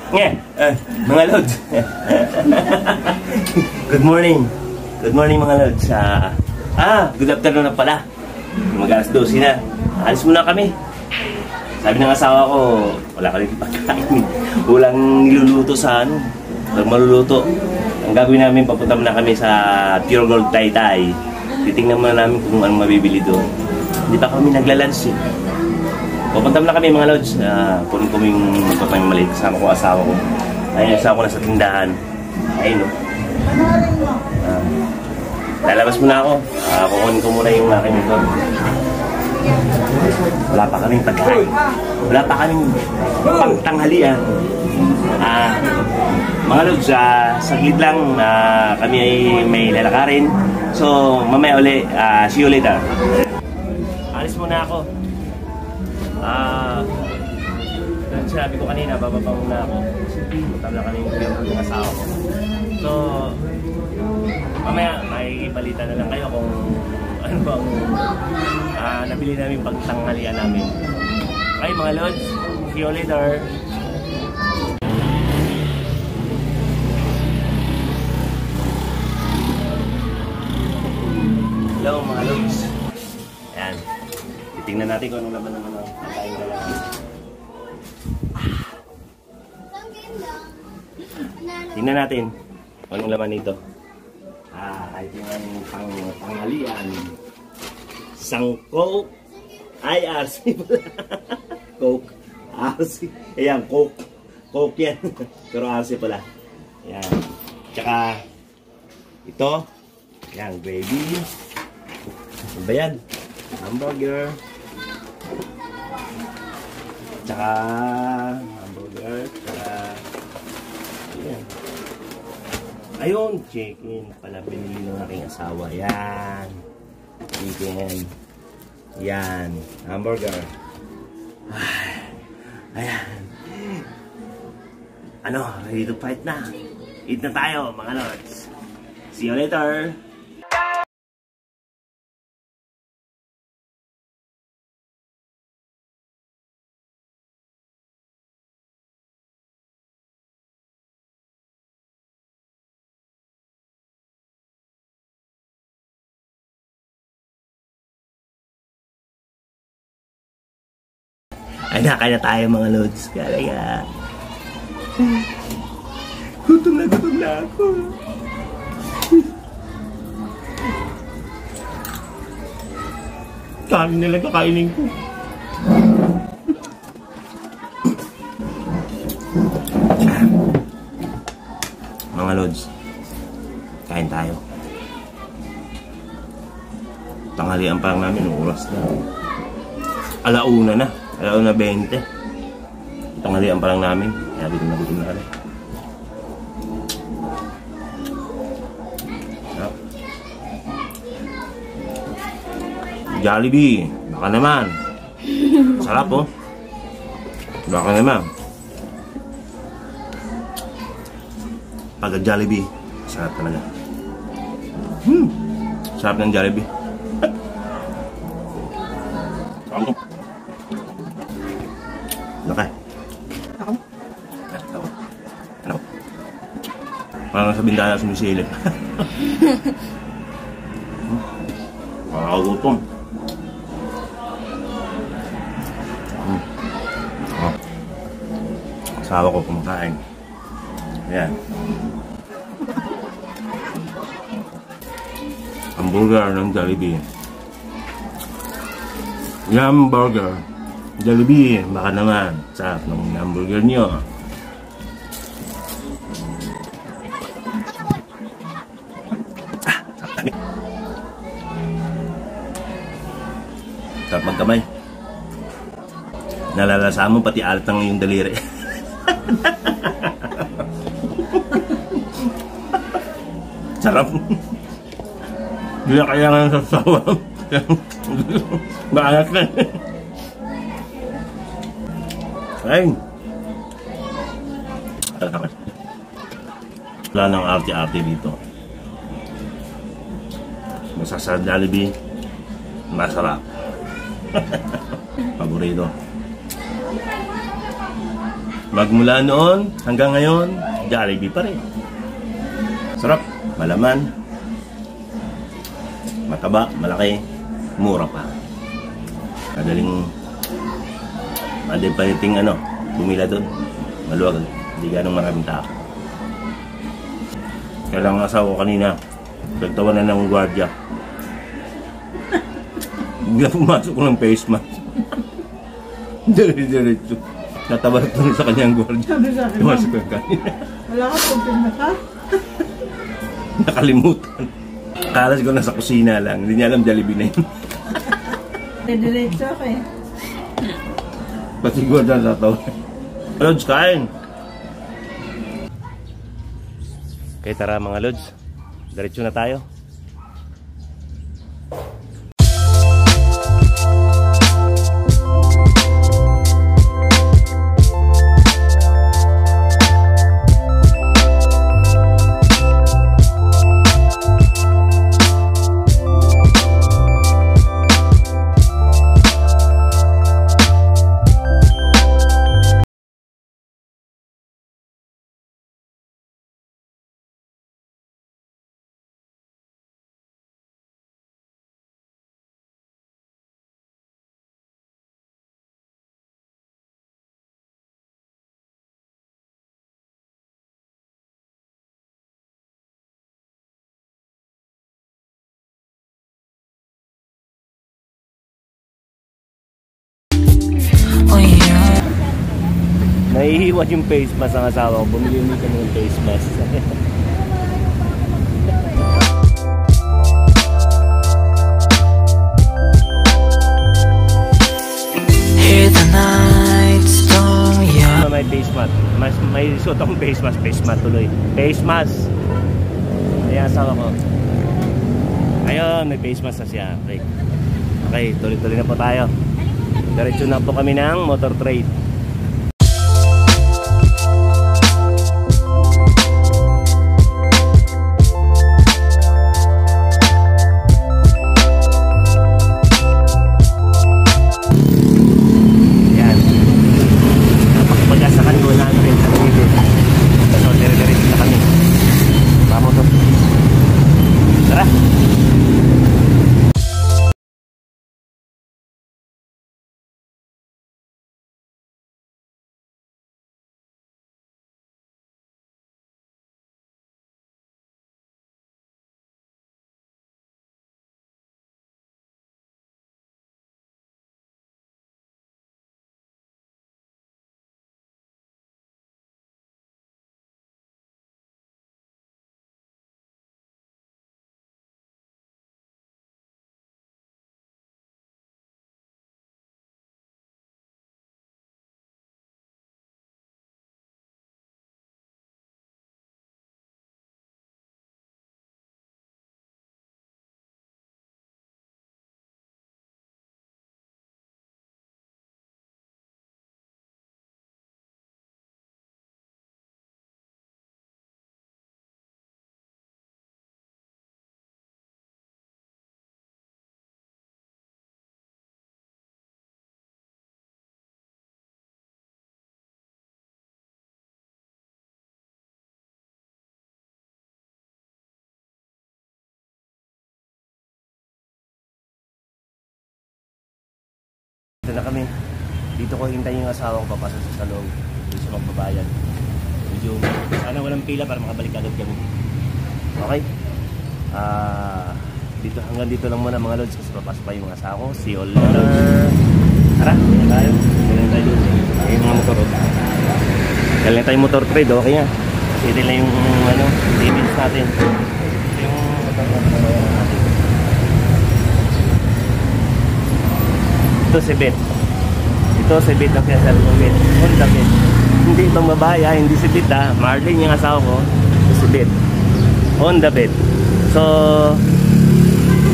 Mga lods. Good morning. Good morning mga lods. Good afternoon na pala. Mag-alas 12 na. Alis muna kami. Sabi ng asawa ko, wala ka rin pagkain. Walang niluluto sa ano. Walang maluluto. Ang gagawin namin, papunta muna kami sa Pure Gold Taytay. Titingnan muna namin kung anong mabibili doon. Hindi pa kami naglalunch eh. Pupunta na kami mga lods. Kunin ko yung magpapamimalik. Kasama ko asawa ko. Ayun, asawa ko nasa tindahan. Ayun o. Lalabas muna ako. Kukunin ko muna yung aking motor. Wala pa kaming pagkain. Wala pa kaming pangtanghalian. Mga lods, saglit lang. Kami ay may lalakarin. So, mamaya uli. See you later. Alis muna ako. Sinabi ko kanina, bababa muna ako. Punta na kami yung asawa ko. So, mamaya, makikipalitan na lang kayo kung ano bang nabili namin pagtanghalian namin. Okay mga lods, see you later. Hello mga lods. Ayan. Tingnan natin kung anong laman ng pagkain ka lang. Tingnan natin kung anong laman nito. Kahit yung panghalian. Isang Coke. RC pala. Coke. RC. Ayan, Coke. Coke yan. Pero RC pala. Ayan. Tsaka ito. Ayan, gravy. Ano ba yan? Hamburger. Tsaka hamburger. Tsaka ayan. Ayun, chicken. Pala binili ng aking asawa. Yan. Chicken. Yan. Hamburger. Ayan. Ano, ready to fight na. Eat na tayo, mga lods. See you later. Ay, nakain na tayo mga lods. Kaya gutom na ako. Kanin nila kakainin ko. Mga lods, kain tayo. Tanghalian pa lang namin, oras na. Alauna na. Alauna 20. Tanghalian pa lang namin. Kaya gutom na kami. Jollibee. Baka naman. Sarap oh. Baka naman. Pag Jollibee, sarap talaga. Sarap ng Jollibee. Sarap. Laki. Ano? Parang sa bintana sumisilip. Makakagutom. Asawa ko kumakain. Ayan. Hamburger ng Jollibee. Yum burger. Jollibee, baka naman. Sarap ng hamburger nyo. Sarap magkamay. Nalalasa mo pati alat ng yung daliri. Sarap. Hindi na kailangan sa sawa. Maalat na. Ayun. Wala nang arte-arte dito. Masasarap Jollibee. Masarap. Paborito. Magmula noon hanggang ngayon, Jollibee pa rin. Sarap, malaman, mataba, malaki, mura pa. Madaling paniting bumila doon. Maluwag, hindi ganong maraming tao. Kaya lang ang asawa ko kanina, nagtawanan ng gwardiya. Hindi na pumasok ko ng face mask. Diretso. Natawa ito sa kanyang gwardiya. Pumasok ko kanina. Wala ka pagpin na ka? Nakalimutan. Akala ko nasa kusina lang. Hindi niya alam Jollibee na yun. Diretso ka eh. Pati gwardiya natawa. Lods, kain! Okay, tara mga Lods. Diretso na tayo. Naiiwan yung face mask ang asawa ko. Bumili kami ng face mask. Hear the night storm, yeah. May face mask. May suot akong face mask. Face mask tuloy. Face mask. Ayan asawa ko. Ayun, may face mask na siya. Okay. Okay, tuloy-tuloy na po tayo. Diretso na po kami ng motor trade. Dito na kami. Dito ko hintayin yung asawa ko papasok sa salong. Dito siya magbabayan. Medyo sana walang pila para makabalik agad kami. Okay? Dito hanggang dito lang muna mga Lods kasi papasok pa yung asawa ko. See you later. Tara, ganyan tayo. Ganyan tayo doon. Yung mga motor. Ganyan tayo motor trade. Okay nga. Kasi ito lang yung savings natin. Ito yung pagkakabayan natin. Ito si Bet. Ito si Bet ang sinasabi kong Bet. Honda Bet. Hindi itong babae ha, hindi si Bet ha. Marlene yung asawa ko. Ito si Bet. Honda Bet. So,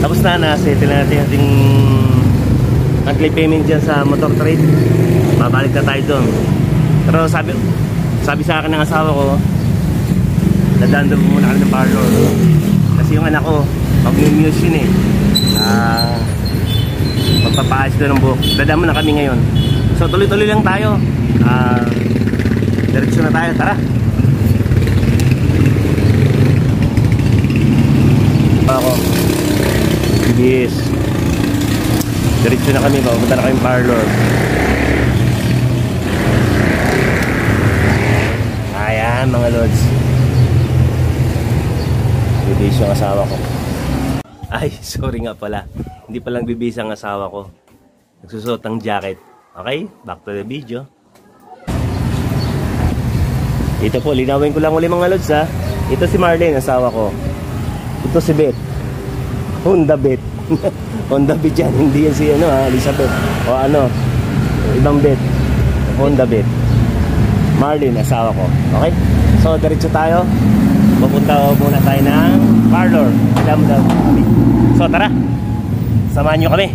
tapos na settle na natin ating monthly payment dyan sa motor trade. Babalik na tayo doon. Pero sabi sa akin ng asawa ko, dadaan doon muna kami ng parlor. Kasi yung anak ko, mag-muse yun eh. Magpapaayos doon ng buhok. Dadaan muna kami ngayon. So tuloy-tuloy lang tayo. Diretso na tayo, tara. Ako. BBS. Diretso na kami, papunta na kami parlor. Ayan mga lods. Bibis yung asawa ko. Ay, sorry nga pala. Hindi palang bibis ang asawa ko. Nagsusuot ng jacket. Okay, back to the video. Ito po, linawin ko lang uli mga lods ha. Ito si Marlene, asawa ko. Ito si Beth. Honda Beth. Honda Beth yan, hindi yan si Elizabeth. O ibang Beth. Honda Beth. Marlene, asawa ko. Okay? So, diretso tayo. Pupunta muna tayo ng parlor. So, tara. Samahan nyo kami.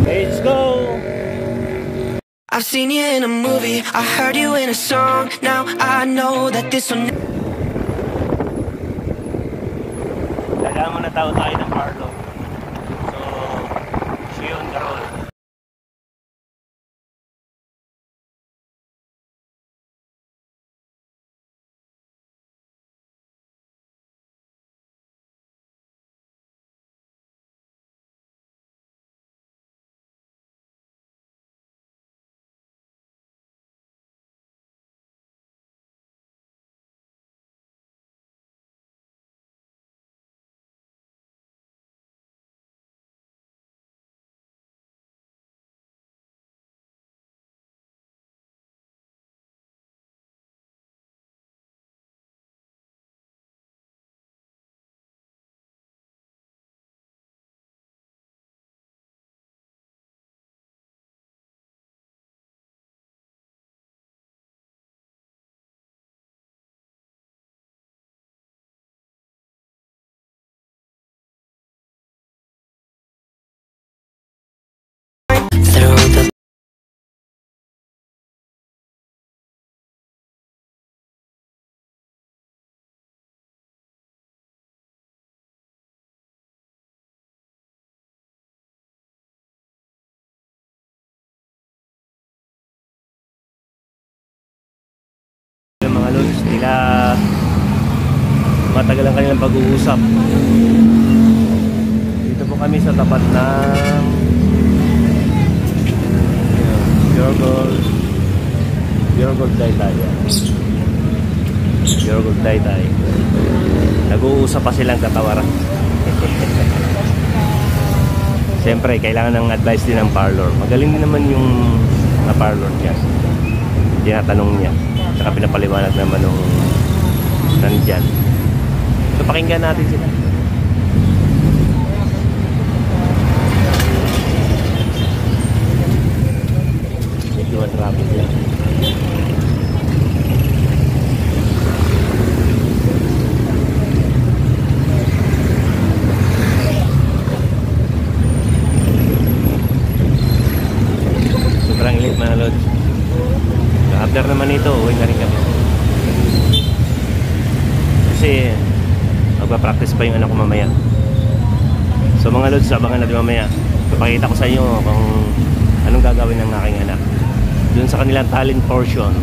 Let's go! I've seen you in a movie, I heard you in a song. Now I know that this one. Kailangan muna tayo ng parlor. So, siya yung Carol. Mga lods, nila matagal ang kanilang pag-uusap. Dito po kami sa tapat ng Pure Gold Taytay. Pure Gold Taytay. Nag-uusap pa silang katawaran. Siyempre, kailangan ng advice din ng parlor. Magaling din naman yung na parlor niya. Tinatanong niya. Saka pinapaliwanag naman nung nandyan. So pakinggan natin sila. Medyo traffic yan. Sobrang init mga lods. After naman ito, uwi na rin kami. Kasi magpa-practice pa yung anak ko mamaya. So mga lods, abangan natin mamaya. Papakita ko sa inyo kung anong gagawin ng aking anak dun sa kanilang talent portion.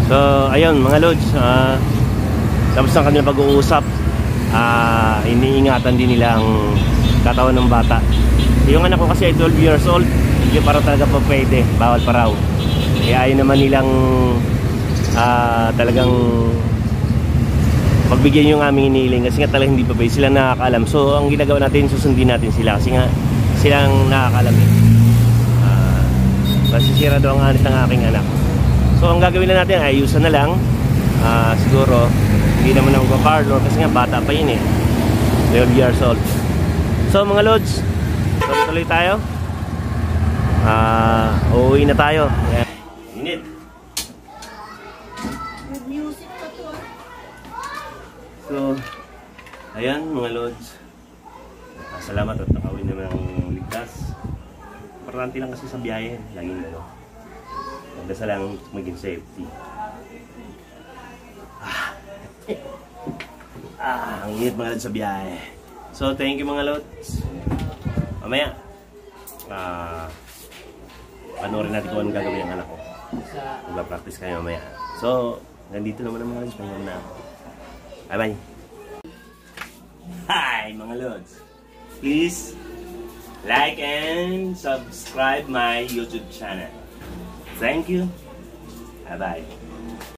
So, ayun mga lods, tapos ng kanilang pag-uusap, iniingatan din nila ang katawan ng bata. Yung anak ko kasi ay 12 years old, hindi para talaga pa pwede, bawal pa raw. Kaya ayun naman nilang talagang pagbigyan yung aming iniling kasi nga talaga hindi pa pwede, sila nakakaalam. So, ang ginagawa natin, susundin natin sila kasi nga silang nakakaalam masisira daw ang anis ng aking anak. So ang gagawin na natin ay ayusan na lang. Siguro hindi naman ako parlor kasi nga bata pa yun 12 years old. So mga lods, tuloy tayo. Uuwi na tayo. Init. Music pa to. So ayan mga lods, Salamat at nakauwi naman ng ligtas. Importante lang kasi sa biyahe, laging gano'n. Magdasal lang maging safety. Ang init mga lods sa biyahe. So, thank you mga lods. Mamaya, panoorin natin kung anong gagawin ang anak ko. Magpa-practice kayo mamaya. So, nandito naman ang mga lods. Pahinga na ako. Bye-bye. Hi mga lods. Please, like and subscribe my YouTube channel. Thank you. Bye-bye.